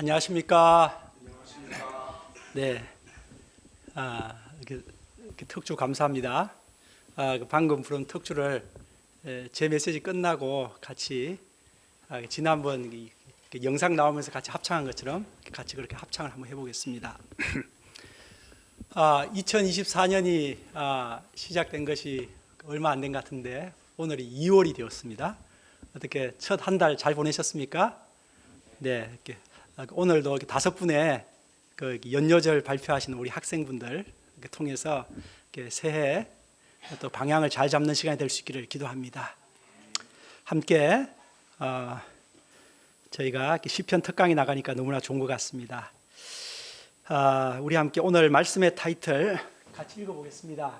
안녕하십니까? 안녕하십니까. 네, 특주 감사합니다. 방금 부른 특주를 제 메시지 끝나고 같이 지난번 영상 나오면서 같이 합창한 것처럼 같이 그렇게 합창을 한번 해보겠습니다. 2024년이 시작된 것이 얼마 안 된 것 같은데 오늘이 2월이 되었습니다. 어떻게 첫 한 달 잘 보내셨습니까? 네, 이렇게 오늘도 5분의 그 연료절 발표하시는 우리 학생분들 통해서 새해 또 방향을 잘 잡는 시간이 될 수 있기를 기도합니다. 함께 저희가 시편 특강이 나가니까 너무나 좋은 것 같습니다. 우리 함께 오늘 말씀의 타이틀 같이 읽어보겠습니다.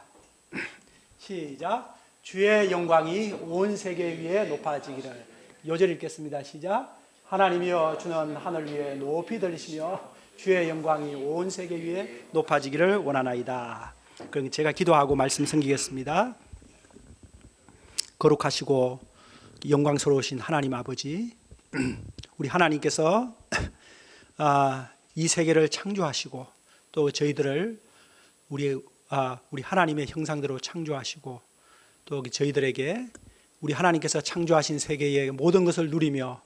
시작. 주의 영광이 온 세계 위에 높아지기를. 요절 읽겠습니다. 시작. 하나님이여 주는 하늘 위에 높이 들리시며 주의 영광이 온 세계 위에 높아지기를 원하나이다. 그럼 제가 기도하고 말씀 섬기겠습니다. 거룩하시고 영광스러우신 하나님 아버지, 우리 하나님께서 이 세계를 창조하시고 또 저희들을 우리 하나님의 형상대로 창조하시고 또 저희들에게 우리 하나님께서 창조하신 세계의 모든 것을 누리며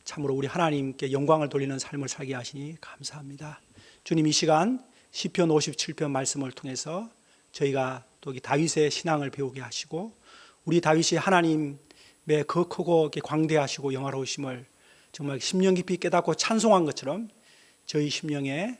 참으로 우리 하나님께 영광을 돌리는 삶을 살게 하시니 감사합니다. 주님, 이 시간 시편 57편 말씀을 통해서 저희가 또 다윗의 신앙을 배우게 하시고 우리 다윗이 하나님의 그 크고 광대하시고 영화로우심을 정말 심령 깊이 깨닫고 찬송한 것처럼 저희 심령에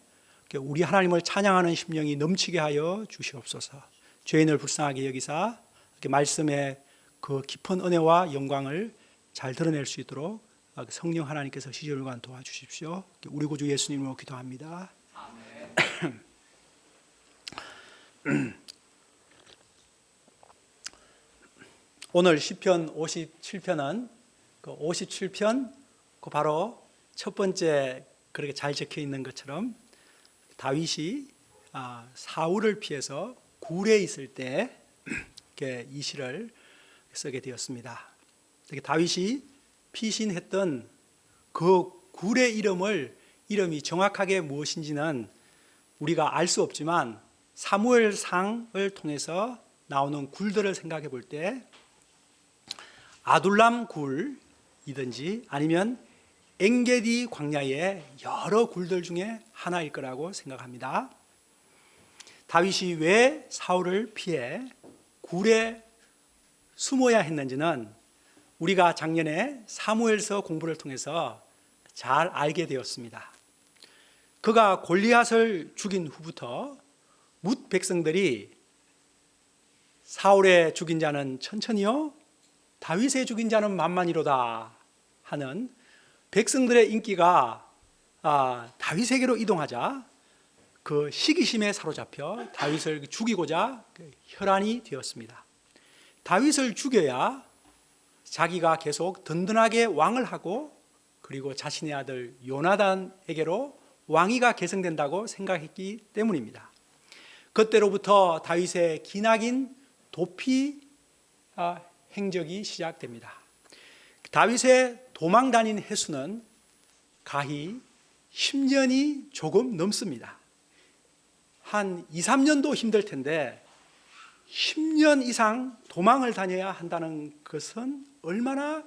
우리 하나님을 찬양하는 심령이 넘치게 하여 주시옵소서. 죄인을 불쌍하게 여기사 말씀의 그 깊은 은혜와 영광을 잘 드러낼 수 있도록 성령 하나님께서 시절간 도와주십시오. 우리 구주 예수님으로 기도합니다. 오늘 시편 57편은 그 57편 바로 첫 번째 그렇게 잘 적혀 있는 것처럼 다윗이 사울을 피해서 굴에 있을 때 이 시를 쓰게 되었습니다. 다윗이 피신했던 그 굴의 이름이 정확하게 무엇인지는 우리가 알 수 없지만 사무엘상을 통해서 나오는 굴들을 생각해 볼 때 아둘람 굴이든지 아니면 엔게디 광야의 여러 굴들 중에 하나일 거라고 생각합니다. 다윗이 왜 사울을 피해 굴에 숨어야 했는지는 우리가 작년에 사무엘서 공부를 통해서 잘 알게 되었습니다. 그가 골리앗을 죽인 후부터 뭇 백성들이 사울의 죽인 자는 천천히요 다윗의 죽인 자는 만만이로다 하는 백성들의 인기가 다윗에게로 이동하자 그 시기심에 사로잡혀 다윗을 죽이고자 혈안이 되었습니다. 다윗을 죽여야 자기가 계속 든든하게 왕을 하고 그리고 자신의 아들 요나단에게로 왕위가 계승된다고 생각했기 때문입니다. 그때로부터 다윗의 기나긴 도피 행적이 시작됩니다. 다윗의 도망 다닌 횟수는 가히 10년이 조금 넘습니다. 한 2, 3년도 힘들 텐데 10년 이상 도망을 다녀야 한다는 것은 얼마나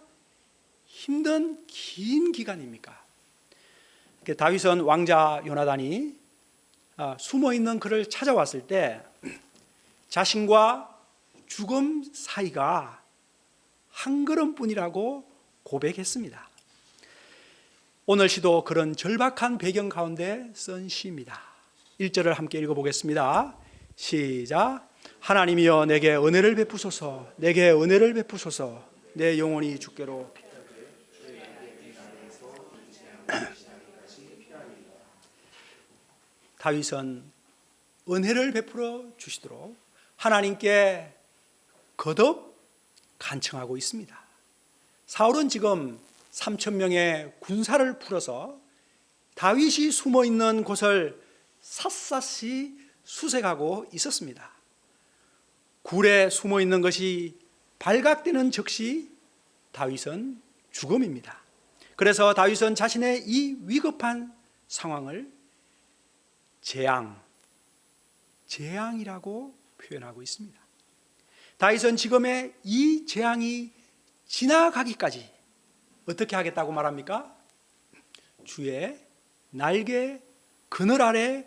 힘든 긴 기간입니까? 다윗은 왕자 요나단이 숨어있는 그를 찾아왔을 때 자신과 죽음 사이가 한 걸음뿐이라고 고백했습니다. 오늘 시도 그런 절박한 배경 가운데 쓴 시입니다. 1절을 함께 읽어보겠습니다. 시작. 하나님이여 내게 은혜를 베푸소서. 내게 은혜를 베푸소서. 내 영혼이 주께로. 다윗은 은혜를 베풀어 주시도록 하나님께 거듭 간청하고 있습니다. 사울은 지금 3,000명의 군사를 풀어서 다윗이 숨어있는 곳을 샅샅이 수색하고 있었습니다. 굴에 숨어있는 것이 발각되는 즉시 다윗은 죽음입니다. 그래서 다윗은 자신의 이 위급한 상황을 재앙이라고 표현하고 있습니다. 다윗은 지금의 이 재앙이 지나가기까지 어떻게 하겠다고 말합니까? 주의 날개 그늘 아래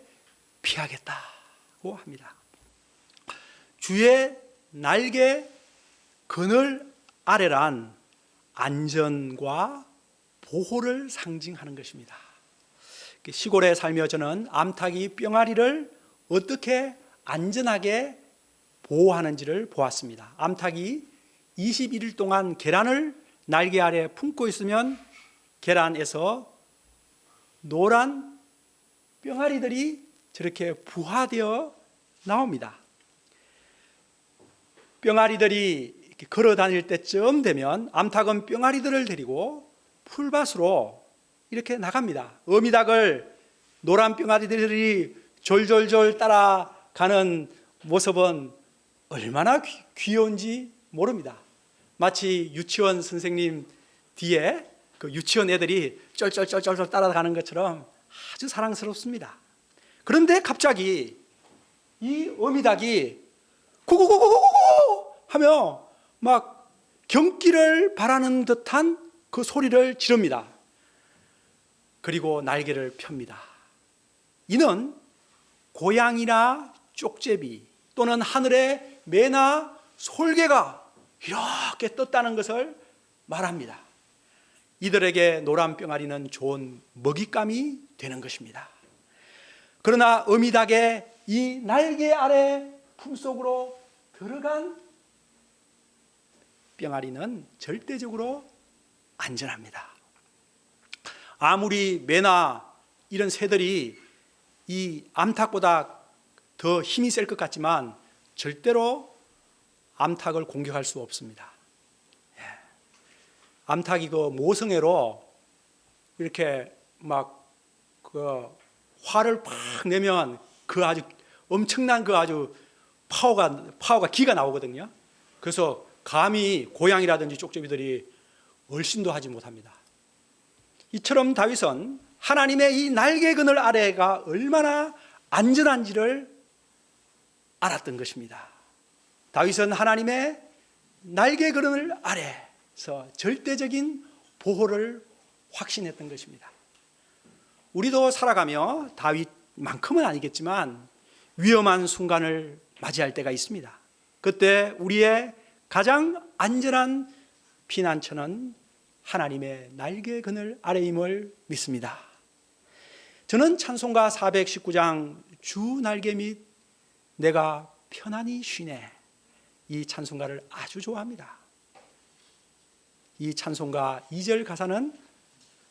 피하겠다고 합니다. 주의 날개 그늘 아래란 안전과 보호를 상징하는 것입니다. 시골에 살며 저는 암탉이 뿅아리를 어떻게 안전하게 보호하는지를 보았습니다. 암탉이 21일 동안 계란을 날개 아래 품고 있으면 계란에서 노란 뿅아리들이 저렇게 부화되어 나옵니다. 뿅아리들이 이렇게 걸어 다닐 때쯤 되면 암탉은 뿅아리들을 데리고 풀밭으로 이렇게 나갑니다. 어미닭을 노란 뿅아리들이 졸졸졸 따라가는 모습은 얼마나 귀여운지 모릅니다. 마치 유치원 선생님 뒤에 그 유치원 애들이 쫄쫄쫄쫄 따라가는 것처럼 아주 사랑스럽습니다. 그런데 갑자기 이 어미닭이 구구구구구구 하며 막 경기를 바라는 듯한 그 소리를 지릅니다. 그리고 날개를 펴니다. 이는 고양이나 쪽제비 또는 하늘의 매나 솔개가 이렇게 떴다는 것을 말합니다. 이들에게 노란 뿅아리는 좋은 먹잇감이 되는 것입니다. 그러나 어미닭의 이 날개 아래 품속으로 들어간 뿅아리는 절대적으로 안전합니다. 아무리 매나 이런 새들이 이 암탉보다 더 힘이 셀 것 같지만 절대로 암탉을 공격할 수 없습니다. 암탉이 그 모성애로 이렇게 막 그 화를 팍 내면 그 아주 엄청난 그 아주 파워가 기가 나오거든요. 그래서 감히 고양이라든지 쪽제비들이 얼씬도 하지 못합니다. 이처럼 다윗은 하나님의 이 날개 그늘 아래가 얼마나 안전한지를 알았던 것입니다. 다윗은 하나님의 날개 그늘 아래에서 절대적인 보호를 확신했던 것입니다. 우리도 살아가며 다윗만큼은 아니겠지만 위험한 순간을 맞이할 때가 있습니다. 그때 우리의 가장 안전한 피난처는 하나님의 날개 그늘 아래임을 믿습니다. 저는 찬송가 419장 주 날개 밑 내가 편안히 쉬네, 이 찬송가를 아주 좋아합니다. 이 찬송가 2절 가사는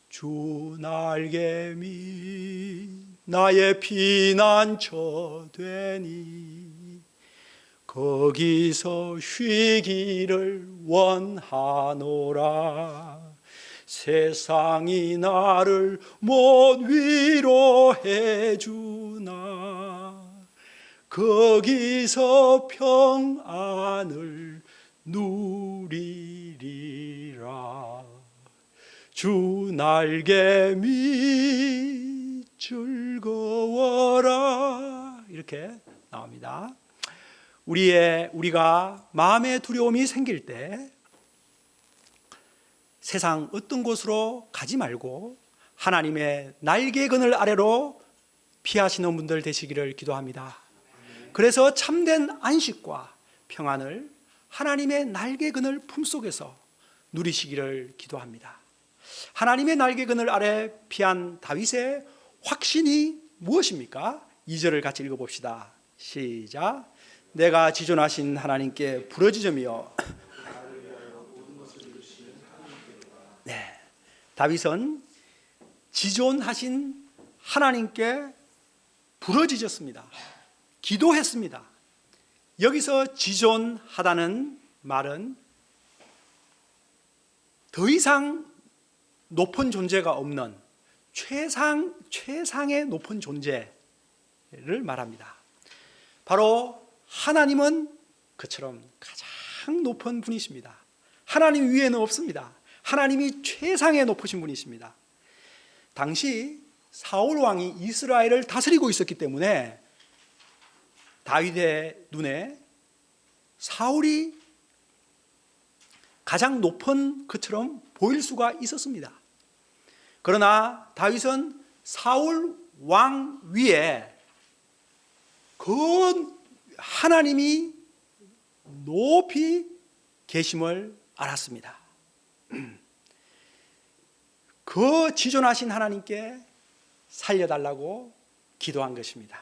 주 날개 밑 나의 피난처 되니 거기서 쉬기를 원하노라. 세상이 나를 못 위로해 주나 거기서 평안을 누리리라. 주 날개 밑 즐거워라, 이렇게 나옵니다. 우리가 마음의 두려움이 생길 때 세상 어떤 곳으로 가지 말고 하나님의 날개 그늘 아래로 피하시는 분들 되시기를 기도합니다. 그래서 참된 안식과 평안을 하나님의 날개 그늘 품속에서 누리시기를 기도합니다. 하나님의 날개 그늘 아래 피한 다윗의 확신이 무엇입니까? 2절을 같이 읽어봅시다. 시작. 내가 지존하신 하나님께 부르짖으며. 네, 다윗은 지존하신 하나님께 부르짖었습니다. 기도했습니다. 여기서 지존하다는 말은 더 이상 높은 존재가 없는 최상의 높은 존재를 말합니다. 바로 하나님은 그처럼 가장 높은 분이십니다. 하나님 위에는 없습니다. 하나님이 최상의 높으신 분이십니다. 당시 사울 왕이 이스라엘을 다스리고 있었기 때문에 다윗의 눈에 사울이 가장 높은 것처럼 보일 수가 있었습니다. 그러나 다윗은 사울 왕 위에 그 하나님이 높이 계심을 알았습니다. 그 지존하신 하나님께 살려달라고 기도한 것입니다.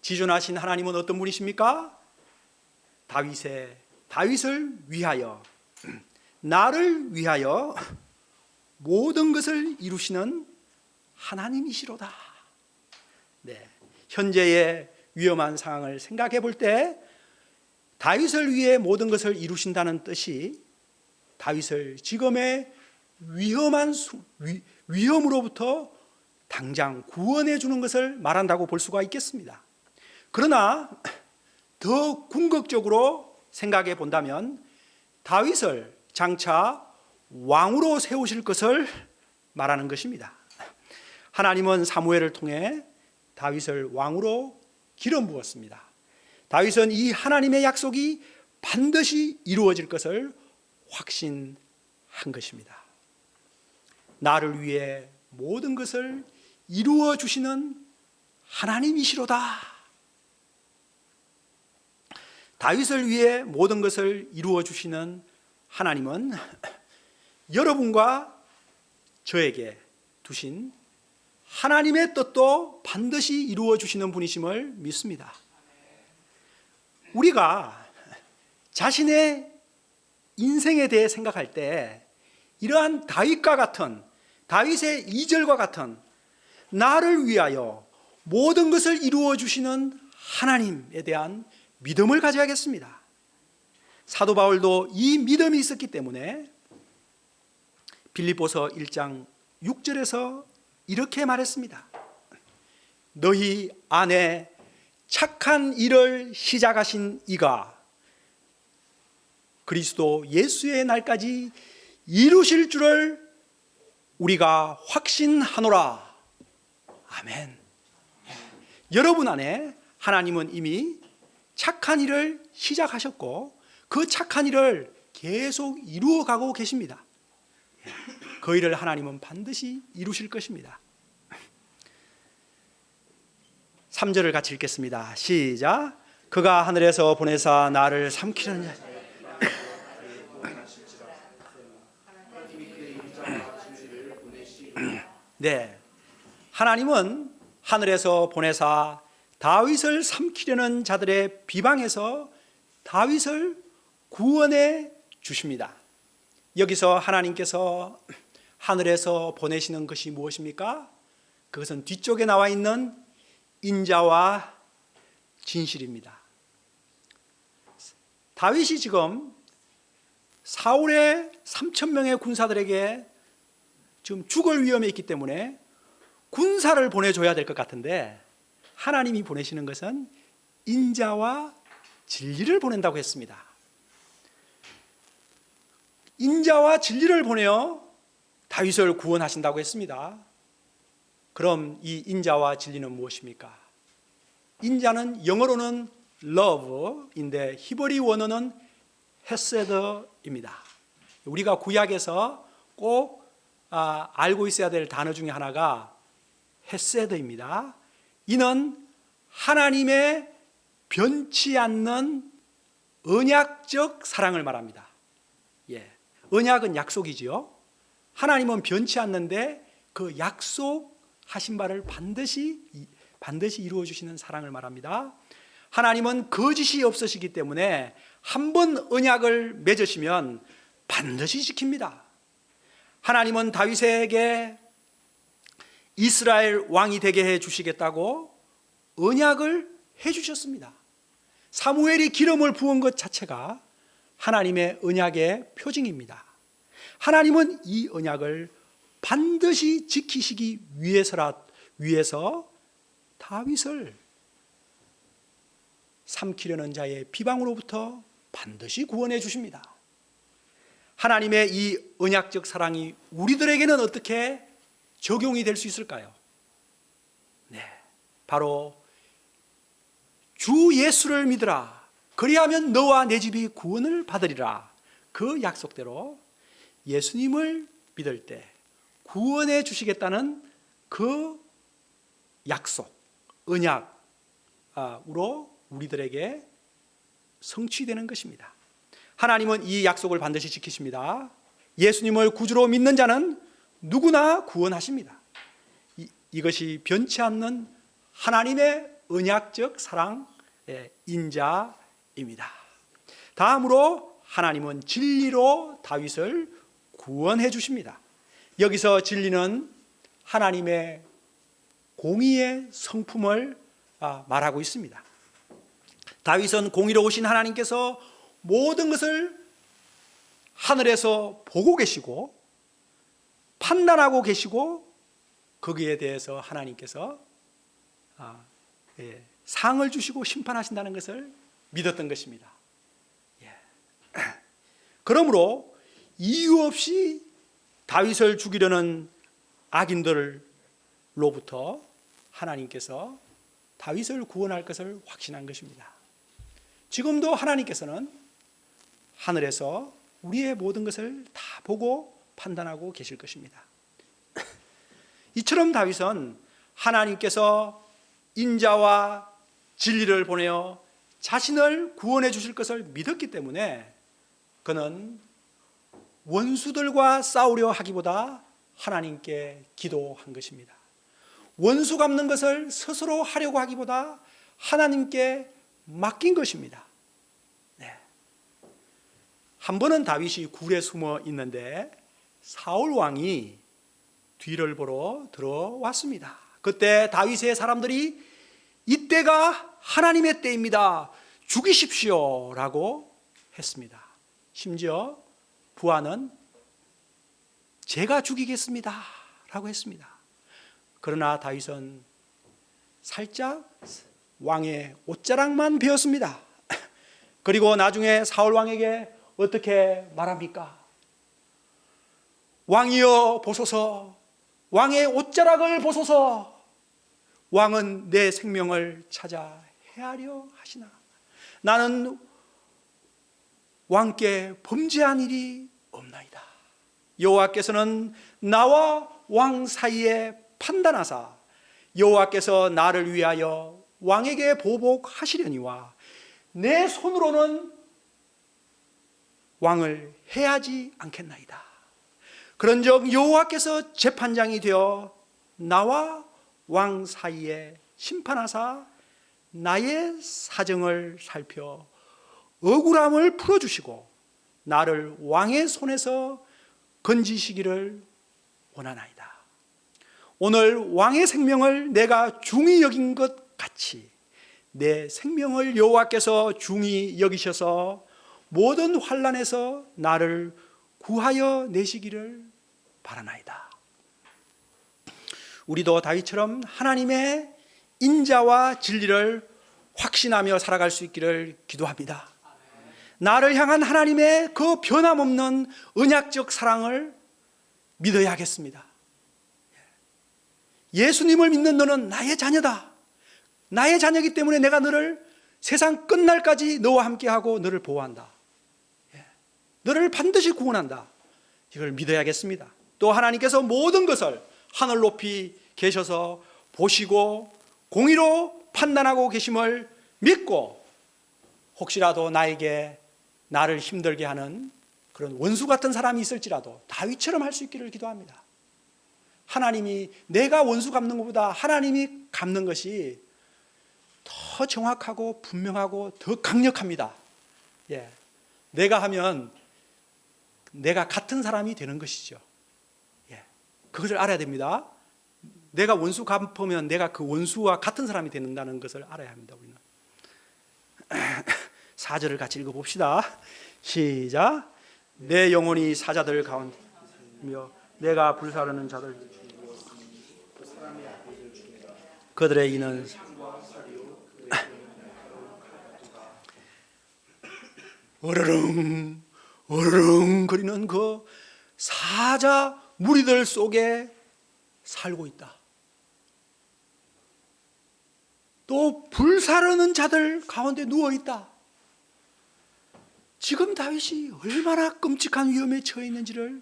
지존하신 하나님은 어떤 분이십니까? 다윗을 위하여, 나를 위하여 모든 것을 이루시는 하나님이시로다. 네, 현재의 위험한 상황을 생각해 볼 때 다윗을 위해 모든 것을 이루신다는 뜻이 다윗을 지금의 위험으로부터 당장 구원해 주는 것을 말한다고 볼 수가 있겠습니다. 그러나 더 궁극적으로 생각해 본다면 다윗을 장차 왕으로 세우실 것을 말하는 것입니다. 하나님은 사무엘을 통해 다윗을 왕으로 기름 부었습니다. 다윗은 이 하나님의 약속이 반드시 이루어질 것을 확신한 것입니다. 나를 위해 모든 것을 이루어 주시는 하나님이시로다. 다윗을 위해 모든 것을 이루어 주시는 하나님은 여러분과 저에게 두신 하나님의 뜻도 반드시 이루어 주시는 분이심을 믿습니다. 우리가 자신의 인생에 대해 생각할 때 이러한 다윗과 같은, 다윗의 2절과 같은 나를 위하여 모든 것을 이루어 주시는 하나님에 대한 믿음을 가져야겠습니다. 사도 바울도 이 믿음이 있었기 때문에 빌립보서 1장 6절에서 이렇게 말했습니다. 너희 안에 착한 일을 시작하신 이가 그리스도 예수의 날까지 이루실 줄을 우리가 확신하노라. 아멘. 여러분 안에 하나님은 이미 착한 일을 시작하셨고 그 착한 일을 계속 이루어가고 계십니다. 그 일을 하나님은 반드시 이루실 것입니다. 3절을 같이 읽겠습니다. 시작. 그가 하늘에서 보내사 나를 삼키려는 자. 네, 하나님은 하늘에서 보내사 다윗을 삼키려는 자들의 비방에서 다윗을 구원해 주십니다. 여기서 하나님께서 하늘에서 보내시는 것이 무엇입니까? 그것은 뒤쪽에 나와 있는 인자와 진실입니다. 다윗이 지금 사울의 3,000명의 군사들에게 지금 죽을 위험에 있기 때문에 군사를 보내줘야 될 것 같은데 하나님이 보내시는 것은 인자와 진리를 보낸다고 했습니다. 인자와 진리를 보내어 다윗을 구원하신다고 했습니다. 그럼 이 인자와 진리는 무엇입니까? 인자는 영어로는 love인데 히브리 원어는 헤세드입니다. 우리가 구약에서 꼭 알고 있어야 될 단어 중에 하나가 헤세드입니다. 이는 하나님의 변치 않는 언약적 사랑을 말합니다. 예, 언약은 약속이지요. 하나님은 변치 않는데 그 약속하신 바를 반드시 이루어 주시는 사랑을 말합니다. 하나님은 거짓이 없으시기 때문에 한 번 언약을 맺으시면 반드시 지킵니다. 하나님은 다윗에게 이스라엘 왕이 되게 해 주시겠다고 언약을 해 주셨습니다. 사무엘이 기름을 부은 것 자체가 하나님의 언약의 표징입니다. 하나님은 이 언약을 반드시 지키시기 위해서 다윗을 삼키려는 자의 비방으로부터 반드시 구원해 주십니다. 하나님의 이 언약적 사랑이 우리들에게는 어떻게 적용이 될 수 있을까요? 네, 바로 주 예수를 믿으라. 그리하면 너와 내 집이 구원을 받으리라. 그 약속대로 예수님을 믿을 때 구원해 주시겠다는 그 약속, 언약으로 우리들에게 성취되는 것입니다. 하나님은 이 약속을 반드시 지키십니다. 예수님을 구주로 믿는 자는 누구나 구원하십니다. 이것이 변치 않는 하나님의 언약적 사랑 인자입니다. 다음으로 하나님은 진리로 다윗을 구원해 주십니다. 여기서 진리는 하나님의 공의의 성품을 말하고 있습니다. 다윗은 공의로우신 하나님께서 모든 것을 하늘에서 보고 계시고 판단하고 계시고 거기에 대해서 하나님께서 상을 주시고 심판하신다는 것을 믿었던 것입니다. 그러므로 이유 없이 다윗을 죽이려는 악인들로부터 하나님께서 다윗을 구원할 것을 확신한 것입니다. 지금도 하나님께서는 하늘에서 우리의 모든 것을 다 보고 판단하고 계실 것입니다. 이처럼 다윗은 하나님께서 인자와 진리를 보내어 자신을 구원해 주실 것을 믿었기 때문에 그는 원수들과 싸우려 하기보다 하나님께 기도한 것입니다. 원수 갚는 것을 스스로 하려고 하기보다 하나님께 맡긴 것입니다. 네. 한 번은 다윗이 굴에 숨어 있는데 사울 왕이 뒤를 보러 들어왔습니다. 그때 다윗의 사람들이 이때가 하나님의 때입니다. 죽이십시오 라고 했습니다. 심지어 부하는 제가 죽이겠습니다 라고 했습니다. 그러나 다윗은 살짝 왕의 옷자락만 베었습니다. 그리고 나중에 사울 왕에게 어떻게 말합니까? 왕이여 보소서, 왕의 옷자락을 보소서. 왕은 내 생명을 찾아 해하려 하시나. 나는 왕께 범죄한 일이 없나이다. 여호와께서는 나와 왕 사이에 판단하사 여호와께서 나를 위하여 왕에게 보복하시려니와 내 손으로는 왕을 해하지 않겠나이다. 그런즉 여호와께서 재판장이 되어 나와 왕 사이에 심판하사 나의 사정을 살펴 억울함을 풀어주시고 나를 왕의 손에서 건지시기를 원하나이다. 오늘 왕의 생명을 내가 중히 여긴 것 같이 내 생명을 여호와께서 중히 여기셔서 모든 환난에서 나를 구하여 내시기를 바라나이다. 우리도 다윗처럼 하나님의 인자와 진리를 확신하며 살아갈 수 있기를 기도합니다. 나를 향한 하나님의 그 변함없는 언약적 사랑을 믿어야겠습니다. 예수님을 믿는 너는 나의 자녀다. 나의 자녀이기 때문에 내가 너를 세상 끝날까지 너와 함께하고 너를 보호한다. 너를 반드시 구원한다. 이걸 믿어야겠습니다. 또 하나님께서 모든 것을 하늘 높이 계셔서 보시고 공의로 판단하고 계심을 믿고 혹시라도 나를 힘들게 하는 그런 원수 같은 사람이 있을지라도 다윗처럼 할 수 있기를 기도합니다. 하나님이 내가 원수 갚는 것보다 하나님이 갚는 것이 더 정확하고 분명하고 더 강력합니다. 내가 하면 내가 같은 사람이 되는 것이죠. 그것을 알아야 됩니다. 내가 원수 갚으면 내가 그 원수와 같은 사람이 된다는 것을 알아야 합니다. 우리는 4절을 같이 읽어봅시다. 시작. 내 영혼이 사자들 가운데며 내가 불사르는 자들 그들의 이는 어르릉 어르릉 거리는 그 사자 무리들 속에 살고 있다. 또 불사르는 자들 가운데 누워 있다. 지금 다윗이 얼마나 끔찍한 위험에 처해 있는지를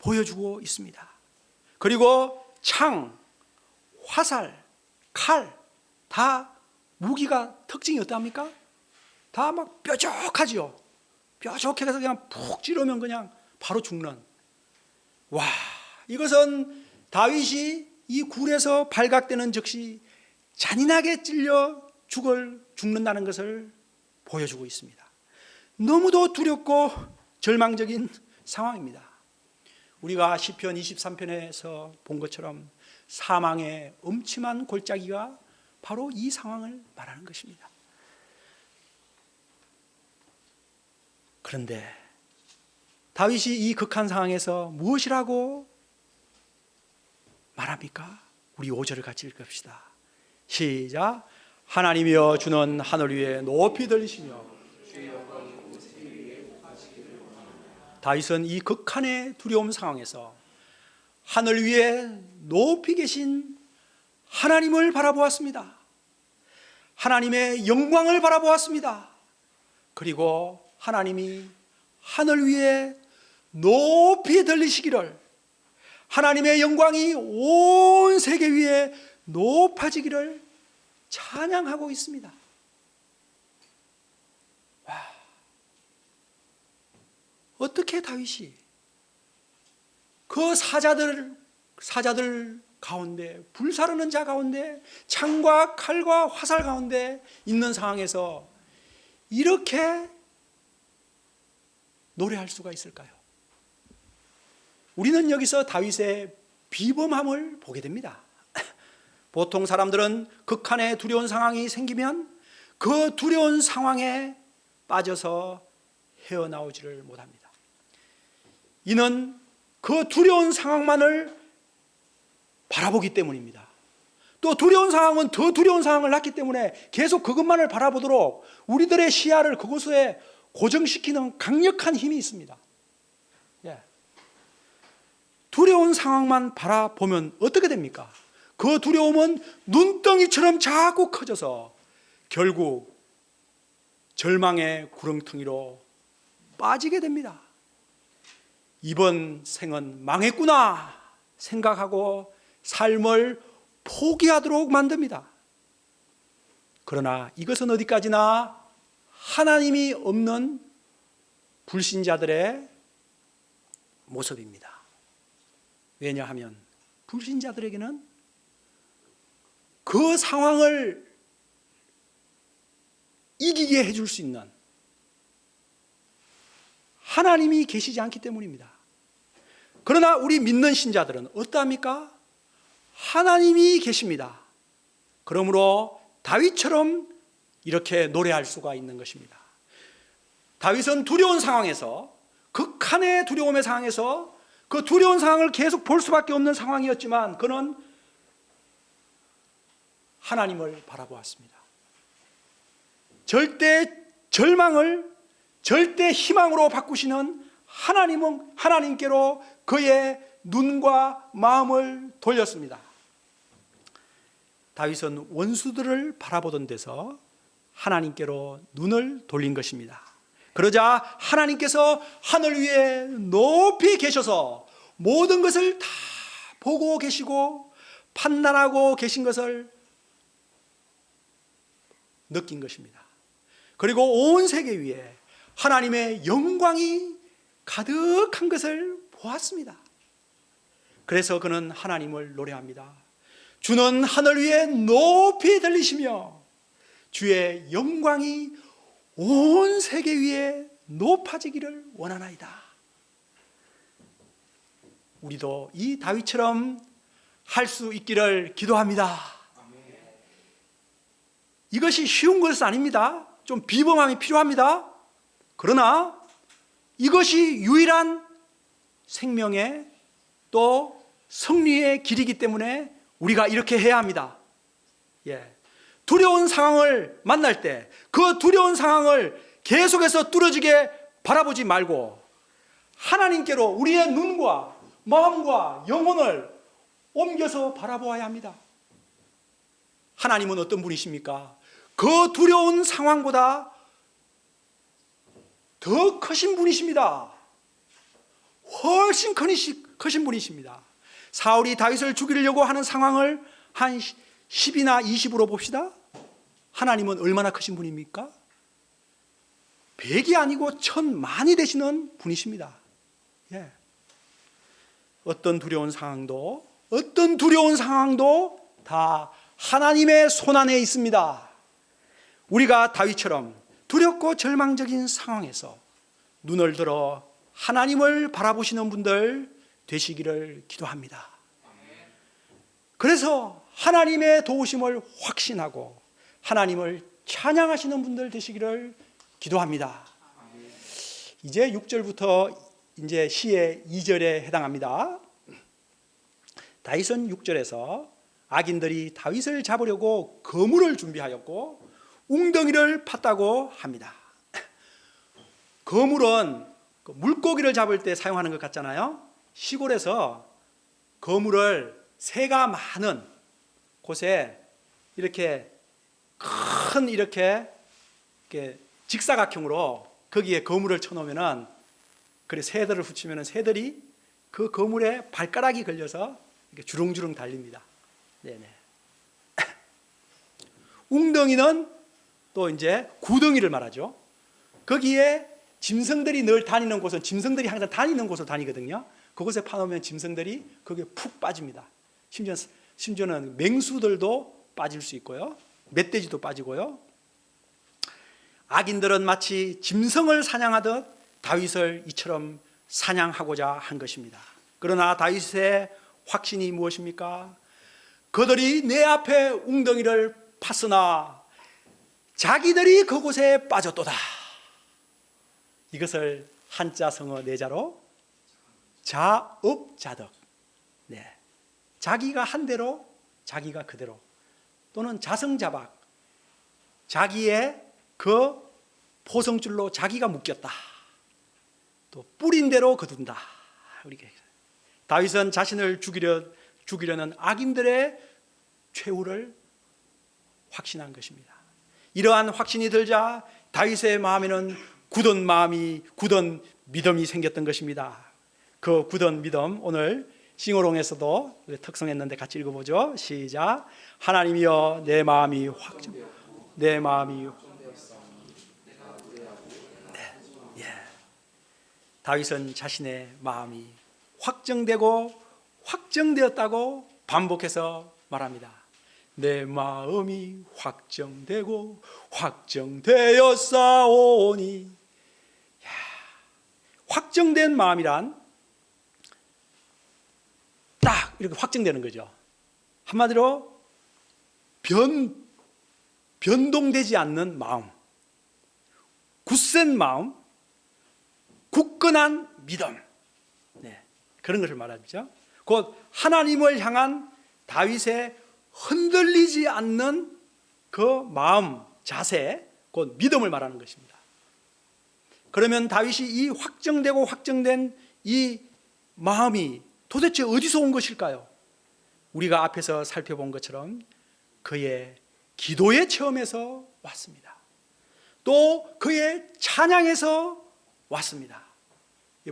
보여주고 있습니다. 그리고 창, 화살, 칼, 다 무기가 특징이 어떠합니까? 다 막 뾰족하지요. 뾰족해서 그냥 푹 찌르면 그냥 바로 죽는. 와, 이것은 다윗이 이 굴에서 발각되는 즉시 잔인하게 찔려 죽는다는 것을 보여주고 있습니다. 너무도 두렵고 절망적인 상황입니다. 우리가 시편 23편에서 본 것처럼 사망의 음침한 골짜기가 바로 이 상황을 말하는 것입니다. 그런데 다윗이 이 극한 상황에서 무엇이라고 말합니까? 우리 5절을 같이 읽읍시다. 시작. 하나님이여 주는 하늘 위에 높이 들리시며. 다윗은 이 극한의 두려움 상황에서 하늘 위에 높이 계신 하나님을 바라보았습니다. 하나님의 영광을 바라보았습니다. 그리고 하나님이 하늘 위에 높이 들리시기를, 하나님의 영광이 온 세계 위에 높아지기를 찬양하고 있습니다. 와, 어떻게 다윗이 그 사자들 가운데, 불사르는 자 가운데, 창과 칼과 화살 가운데 있는 상황에서 이렇게 노래할 수가 있을까요? 우리는 여기서 다윗의 비범함을 보게 됩니다. 보통 사람들은 극한의 두려운 상황이 생기면 그 두려운 상황에 빠져서 헤어나오지를 못합니다. 이는 그 두려운 상황만을 바라보기 때문입니다. 또 두려운 상황은 더 두려운 상황을 낳기 때문에 계속 그것만을 바라보도록 우리들의 시야를 그곳에 고정시키는 강력한 힘이 있습니다. 두려운 상황만 바라보면 어떻게 됩니까? 그 두려움은 눈덩이처럼 자꾸 커져서 결국 절망의 구렁텅이로 빠지게 됩니다. 이번 생은 망했구나 생각하고 삶을 포기하도록 만듭니다. 그러나 이것은 어디까지나 하나님이 없는 불신자들의 모습입니다. 왜냐하면 불신자들에게는 그 상황을 이기게 해줄 수 있는 하나님이 계시지 않기 때문입니다. 그러나 우리 믿는 신자들은 어떠합니까? 하나님이 계십니다. 그러므로 다윗처럼 이렇게 노래할 수가 있는 것입니다. 다윗은 두려운 상황에서, 극한의 두려움의 상황에서 그 두려운 상황을 계속 볼 수밖에 없는 상황이었지만 그는 하나님을 바라보았습니다. 절대 절망을 절대 희망으로 바꾸시는 하나님께로 그의 눈과 마음을 돌렸습니다. 다윗은 원수들을 바라보던 데서 하나님께로 눈을 돌린 것입니다. 그러자 하나님께서 하늘 위에 높이 계셔서 모든 것을 다 보고 계시고 판단하고 계신 것을 느낀 것입니다. 그리고 온 세계 위에 하나님의 영광이 가득한 것을 보았습니다. 그래서 그는 하나님을 노래합니다. 주는 하늘 위에 높이 들리시며 주의 영광이 온 세계 위에 높아지기를 원하나이다. 우리도 이 다윗처럼 할 수 있기를 기도합니다. 이것이 쉬운 것은 아닙니다. 좀 비범함이 필요합니다. 그러나 이것이 유일한 생명의 또 승리의 길이기 때문에 우리가 이렇게 해야 합니다. 두려운 상황을 만날 때 그 두려운 상황을 계속해서 뚫어지게 바라보지 말고 하나님께로 우리의 눈과 마음과 영혼을 옮겨서 바라보아야 합니다. 하나님은 어떤 분이십니까? 그 두려운 상황보다 더 크신 분이십니다. 훨씬 크신 분이십니다. 사울이 다윗을 죽이려고 하는 상황을 한 10이나 20으로 봅시다. 하나님은 얼마나 크신 분입니까? 100이 아니고 1000만이 되시는 분이십니다. 예. 어떤 두려운 상황도 다 하나님의 손안에 있습니다. 우리가 다윗처럼 두렵고 절망적인 상황에서 눈을 들어 하나님을 바라보시는 분들 되시기를 기도합니다. 그래서 하나님의 도우심을 확신하고 하나님을 찬양하시는 분들 되시기를 기도합니다. 이제 6절부터 이제 시의 2절에 해당합니다. 다윗은 6절에서 악인들이 다윗을 잡으려고 거물을 준비하였고 웅덩이를 팠다고 합니다. 거물은 물고기를 잡을 때 사용하는 것 같잖아요. 시골에서 거물을 새가 많은 곳에 이렇게 큰 이렇게 직사각형으로 거기에 거물을 쳐놓으면은 그래 새들을 붙이면은 새들이 그 거물에 발가락이 걸려서 이렇게 주렁주렁 달립니다. 네네. 웅덩이는 또 이제 구덩이를 말하죠. 거기에 짐승들이 늘 다니는 곳은 짐승들이 항상 다니는 곳으로 다니거든요. 그곳에 파놓으면 짐승들이 거기에 푹 빠집니다. 심지어는 맹수들도 빠질 수 있고요. 멧돼지도 빠지고요. 악인들은 마치 짐승을 사냥하듯 다윗을 이처럼 사냥하고자 한 것입니다. 그러나 다윗의 확신이 무엇입니까? 그들이 내 앞에 웅덩이를 팠으나 자기들이 그곳에 빠졌도다. 이것을 한자 성어 네자로 자업자득. 네. 자기가 한 대로 자기가 그대로, 또는 자성자박, 자기의 그 포성줄로 자기가 묶였다. 또 뿌린 대로 거둔다. 다윗은 자신을 죽이려는 악인들의 최후를 확신한 것입니다. 이러한 확신이 들자 다윗의 마음에는 굳은 믿음이 생겼던 것입니다. 그 굳은 믿음, 오늘 싱어롱에서도 특성했는데 같이 읽어보죠. 시작. 하나님이여 내 마음이 다윗은 자신의 마음이 확정되었다고 반복해서 말합니다. 내 마음이 확정되었사오니. 확정된 마음이란 딱 이렇게 확정되는 거죠. 한마디로 변동되지 않는 마음, 굳센 마음, 굳건한 믿음, 네, 그런 것을 말하죠. 곧 하나님을 향한 다윗의 흔들리지 않는 그 마음, 자세, 곧 믿음을 말하는 것입니다. 그러면 다윗이 이 확정된 이 마음이 도대체 어디서 온 것일까요? 우리가 앞에서 살펴본 것처럼 그의 기도의 체험에서 왔습니다. 또 그의 찬양에서 왔습니다.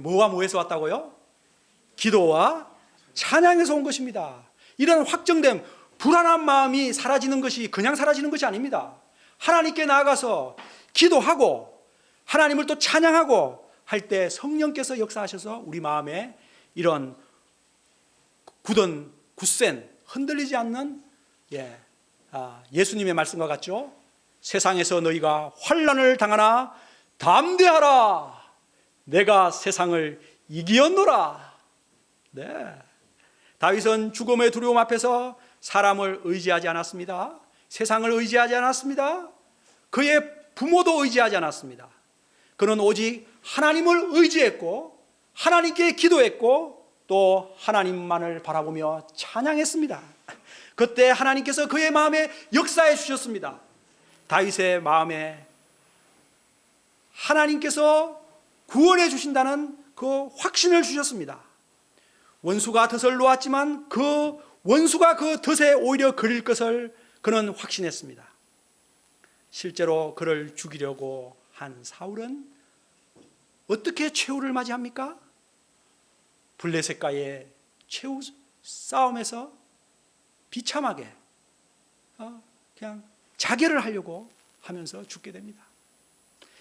뭐와 뭐에서 왔다고요? 기도와 찬양에서 온 것입니다. 이런 확정됨, 불안한 마음이 사라지는 것이 그냥 사라지는 것이 아닙니다. 하나님께 나아가서 기도하고 하나님을 또 찬양하고 할 때 성령께서 역사하셔서 우리 마음에 이런 굳센 흔들리지 않는 예수님의 말씀과 같죠. 세상에서 너희가 환난을 당하나 담대하라. 내가 세상을 이기었노라. 네. 다윗은 죽음의 두려움 앞에서 사람을 의지하지 않았습니다. 세상을 의지하지 않았습니다. 그의 부모도 의지하지 않았습니다. 그는 오직 하나님을 의지했고 하나님께 기도했고 또 하나님만을 바라보며 찬양했습니다. 그때 하나님께서 그의 마음에 역사해 주셨습니다. 다윗의 마음에 하나님께서 구원해 주신다는 그 확신을 주셨습니다. 원수가 덫을 놓았지만 그 원수가 그 덫에 오히려 걸릴 것을 그는 확신했습니다. 실제로 그를 죽이려고 한 사울은 어떻게 최후를 맞이합니까? 블레셋과의 최후 싸움에서 비참하게 그냥 자결을 하려고 하면서 죽게 됩니다.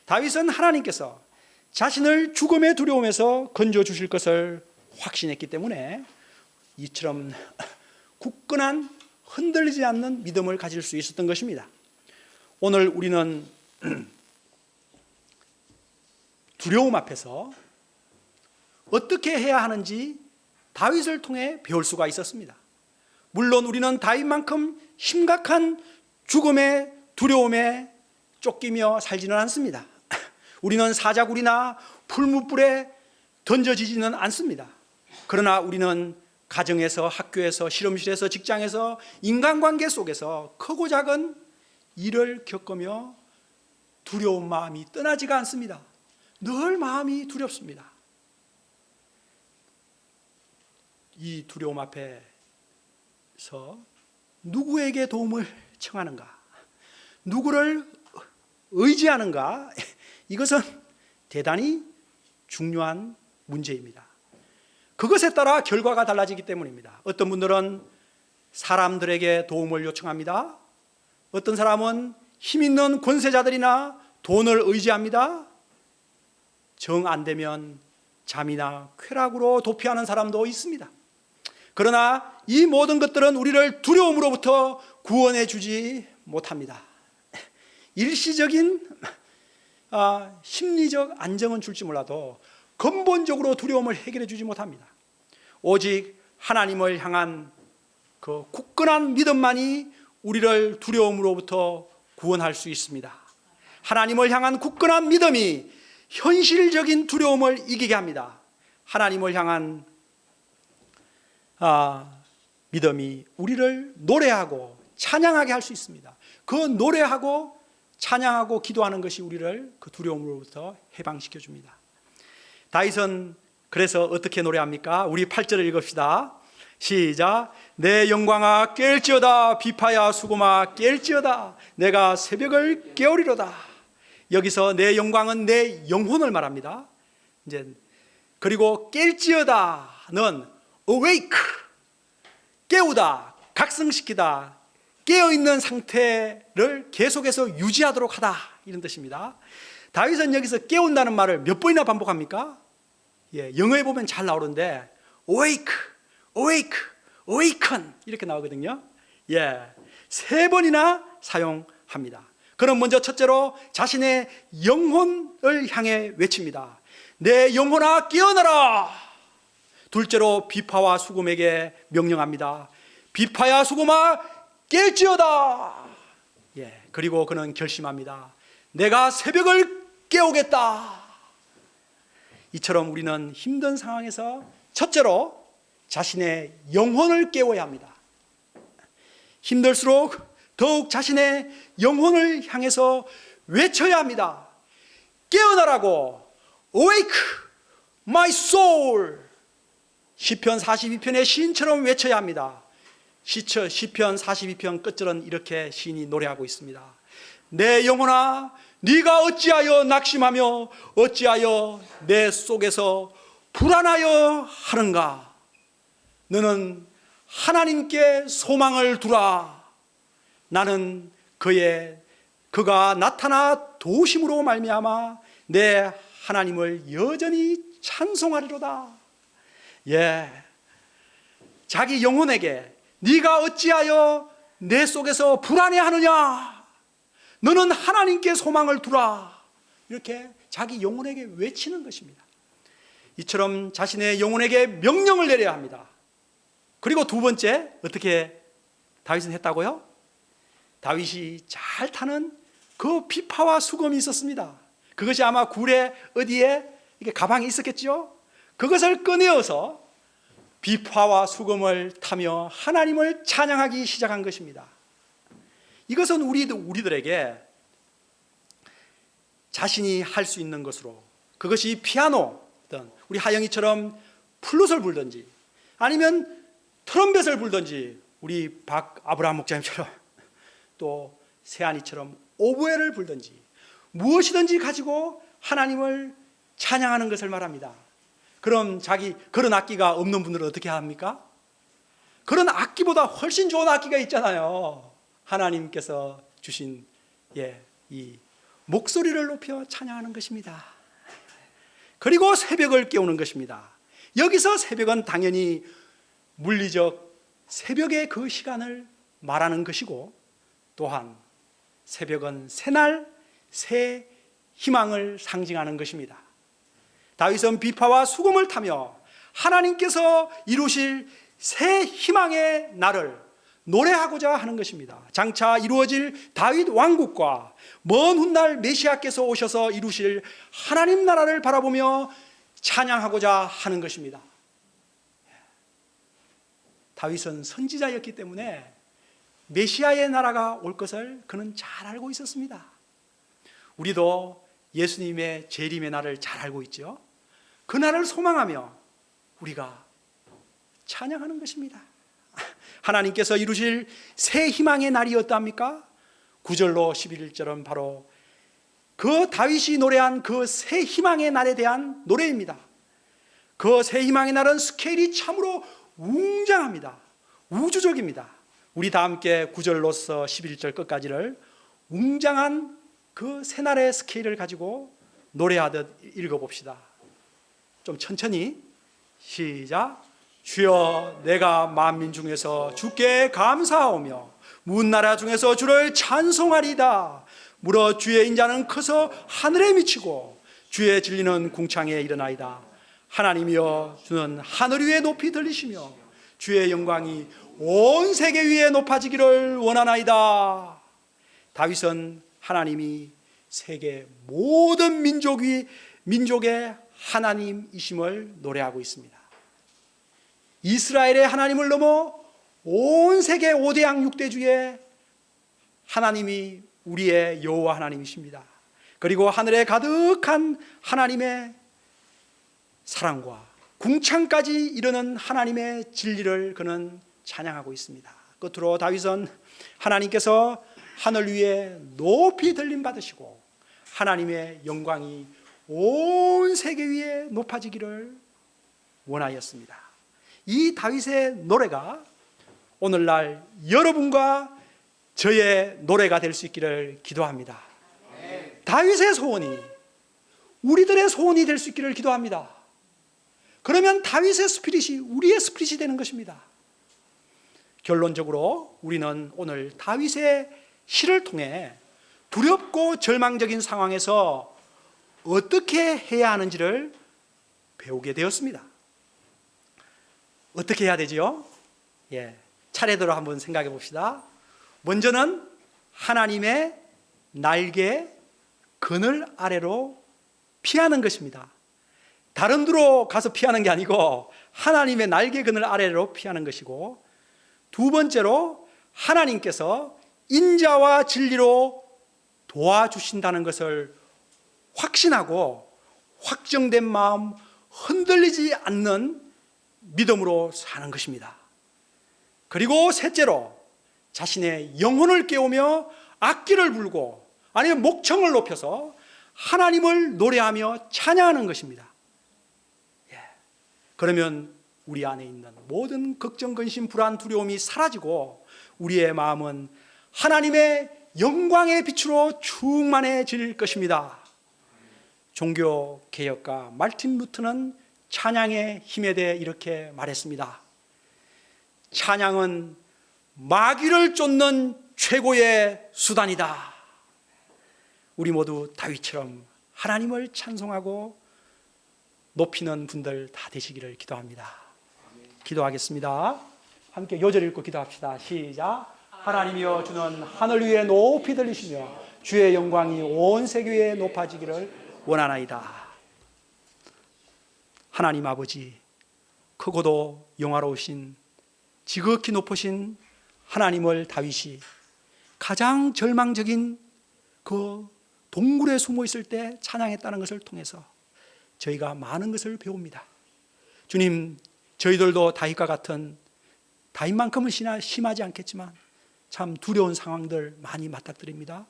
다윗은 하나님께서 자신을 죽음의 두려움에서 건져주실 것을 확신했기 때문에 이처럼 굳건한 흔들리지 않는 믿음을 가질 수 있었던 것입니다. 오늘 우리는 두려움 앞에서 어떻게 해야 하는지 다윗을 통해 배울 수가 있었습니다. 물론 우리는 다윗만큼 심각한 죽음의 두려움에 쫓기며 살지는 않습니다. 우리는 사자굴이나 풀무불에 던져지지는 않습니다. 그러나 우리는 가정에서, 학교에서, 실험실에서, 직장에서, 인간관계 속에서 크고 작은 일을 겪으며 두려운 마음이 떠나지가 않습니다. 늘 마음이 두렵습니다. 이 두려움 앞에서 누구에게 도움을 청하는가, 누구를 의지하는가, 이것은 대단히 중요한 문제입니다. 그것에 따라 결과가 달라지기 때문입니다. 어떤 분들은 사람들에게 도움을 요청합니다. 어떤 사람은 힘 있는 권세자들이나 돈을 의지합니다. 정 안 되면 잠이나 쾌락으로 도피하는 사람도 있습니다. 그러나 이 모든 것들은 우리를 두려움으로부터 구원해 주지 못합니다. 일시적인 심리적 안정은 줄지 몰라도 근본적으로 두려움을 해결해 주지 못합니다. 오직 하나님을 향한 그 굳건한 믿음만이 우리를 두려움으로부터 구원할 수 있습니다. 하나님을 향한 굳건한 믿음이 현실적인 두려움을 이기게 합니다. 하나님을 향한 믿음이 우리를 노래하고 찬양하게 할 수 있습니다. 그 노래하고 찬양하고 기도하는 것이 우리를 그 두려움으로부터 해방시켜 줍니다. 다윗은 그래서 어떻게 노래합니까? 우리 8절을 읽읍시다. 시작. 내 영광아 깰지어다, 비파야 수고마 깰지어다, 내가 새벽을 깨우리로다. 여기서 내 영광은 내 영혼을 말합니다. 이제 그리고 깰지어다는 awake, 깨우다, 각성시키다, 깨어있는 상태를 계속해서 유지하도록 하다, 이런 뜻입니다. 다윗은 여기서 깨운다는 말을 몇 번이나 반복합니까? 영어에 보면 잘 나오는데 awake, awake, awaken 이렇게 나오거든요. 3번이나 사용합니다. 그럼 먼저 첫째로 자신의 영혼을 향해 외칩니다. 내 영혼아 깨어나라. 둘째로 비파와 수금에게 명령합니다. 비파야 수금아 깰지어다. 그리고 그는 결심합니다. 내가 새벽을 깨우겠다. 이처럼 우리는 힘든 상황에서 첫째로 자신의 영혼을 깨워야 합니다. 힘들수록 더욱 자신의 영혼을 향해서 외쳐야 합니다. 깨어나라고. Awake my soul. 시편 42편의 시인처럼 외쳐야 합니다. 시편 42편 끝절은 이렇게 시인이 노래하고 있습니다. 내 영혼아 네가 어찌하여 낙심하며 어찌하여 내 속에서 불안하여 하는가. 너는 하나님께 소망을 두라. 나는 그가 나타나 도심으로 말미암아 내 하나님을 여전히 찬송하리로다. 자기 영혼에게 네가 어찌하여 내 속에서 불안해하느냐. 너는 하나님께 소망을 두라. 이렇게 자기 영혼에게 외치는 것입니다. 이처럼 자신의 영혼에게 명령을 내려야 합니다. 그리고 두 번째, 어떻게 다윗은 했다고요? 다윗이 잘 타는 그 비파와 수금이 있었습니다. 그것이 아마 굴에 어디에 이렇게 가방에 있었겠죠. 그것을 꺼내어서 비파와 수금을 타며 하나님을 찬양하기 시작한 것입니다. 이것은 우리들에게 자신이 할 수 있는 것으로, 그것이 피아노든 우리 하영이처럼 플룻을 불든지 아니면 트럼펫을 불든지 우리 아브라함 목사님처럼 또 새아니처럼 오보에를 불든지 무엇이든지 가지고 하나님을 찬양하는 것을 말합니다. 그럼 그런 악기가 없는 분들은 어떻게 합니까? 그런 악기보다 훨씬 좋은 악기가 있잖아요. 하나님께서 주신 이 목소리를 높여 찬양하는 것입니다. 그리고 새벽을 깨우는 것입니다. 여기서 새벽은 당연히 물리적 새벽의 그 시간을 말하는 것이고, 또한 새벽은 새날 새 희망을 상징하는 것입니다. 다윗은 비파와 수금을 타며 하나님께서 이루실 새 희망의 날을 노래하고자 하는 것입니다. 장차 이루어질 다윗 왕국과 먼 훗날 메시아께서 오셔서 이루실 하나님 나라를 바라보며 찬양하고자 하는 것입니다. 다윗은 선지자였기 때문에 메시아의 나라가 올 것을 그는 잘 알고 있었습니다. 우리도 예수님의 재림의 날을 잘 알고 있죠. 그 날을 소망하며 우리가 찬양하는 것입니다. 하나님께서 이루실 새 희망의 날이 어떠합니까? 9절로 11절은 바로 그 다윗이 노래한 그 새 희망의 날에 대한 노래입니다. 그 새 희망의 날은 스케일이 참으로 웅장합니다. 우주적입니다. 우리 다 함께 9절로서 11절 끝까지를 웅장한 그 새날의 스케일을 가지고 노래하듯 읽어봅시다. 좀 천천히. 시작. 주여, 내가 만민 중에서 주께 감사하오며 문 나라 중에서 주를 찬송하리다. 물어 주의 인자는 커서 하늘에 미치고 주의 진리는 궁창에 일어나이다. 하나님이여, 주는 하늘 위에 높이 들리시며 주의 영광이 온 세계 위에 높아지기를 원하나이다. 다윗은 하나님이 세계 모든 민족의 하나님이심을 노래하고 있습니다. 이스라엘의 하나님을 넘어 온 세계 5대양 6대주의 하나님이 우리의 여호와 하나님이십니다. 그리고 하늘에 가득한 하나님의 사랑과 궁창까지 이르는 하나님의 진리를 그는 찬양하고 있습니다. 끝으로 다윗은 하나님께서 하늘 위에 높이 들림 받으시고 하나님의 영광이 온 세계 위에 높아지기를 원하였습니다. 이 다윗의 노래가 오늘날 여러분과 저의 노래가 될 수 있기를 기도합니다. 다윗의 소원이 우리들의 소원이 될 수 있기를 기도합니다. 그러면 다윗의 스피릿이 우리의 스피릿이 되는 것입니다. 결론적으로 우리는 오늘 다윗의 시를 통해 두렵고 절망적인 상황에서 어떻게 해야 하는지를 배우게 되었습니다. 어떻게 해야 되지요? 차례대로 한번 생각해 봅시다. 먼저는 하나님의 날개 그늘 아래로 피하는 것입니다. 다른 데로 가서 피하는 게 아니고 하나님의 날개 그늘 아래로 피하는 것이고, 두 번째로 하나님께서 인자와 진리로 도와주신다는 것을 확신하고 확정된 마음, 흔들리지 않는 믿음으로 사는 것입니다. 그리고 셋째로 자신의 영혼을 깨우며 악기를 불고 아니면 목청을 높여서 하나님을 노래하며 찬양하는 것입니다. 그러면 우리 안에 있는 모든 걱정, 근심, 불안, 두려움이 사라지고 우리의 마음은 하나님의 영광의 빛으로 충만해질 것입니다. 종교개혁가 말틴 루터는 찬양의 힘에 대해 이렇게 말했습니다. 찬양은 마귀를 쫓는 최고의 수단이다. 우리 모두 다윗처럼 하나님을 찬송하고 높이는 분들 다 되시기를 기도합니다. 기도하겠습니다. 함께 요절 읽고 기도합시다. 시작. 하나님이여, 주는 하늘 위에 높이 들리시며 주의 영광이 온 세계 위에 높아지기를 원하나이다. 하나님 아버지, 크고도 영화로우신 지극히 높으신 하나님을 다윗이 가장 절망적인 그 동굴에 숨어 있을 때 찬양했다는 것을 통해서 저희가 많은 것을 배웁니다. 주님, 저희들도 다윗과 같은, 다윗만큼은 심하지 않겠지만 참 두려운 상황들 많이 맞닥뜨립니다.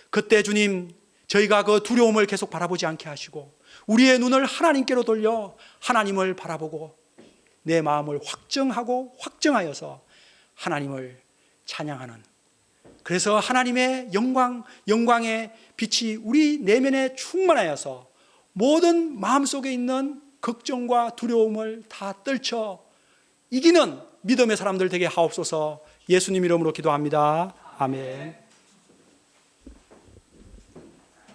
그때 주님, 저희가 그 두려움을 계속 바라보지 않게 하시고 우리의 눈을 하나님께로 돌려 하나님을 바라보고 내 마음을 확정하고 확정하여서 하나님을 찬양하는, 그래서 하나님의 영광의 빛이 우리 내면에 충만하여서 모든 마음속에 있는 걱정과 두려움을 다 떨쳐 이기는 믿음의 사람들 되게 하옵소서. 예수님 이름으로 기도합니다. 아멘.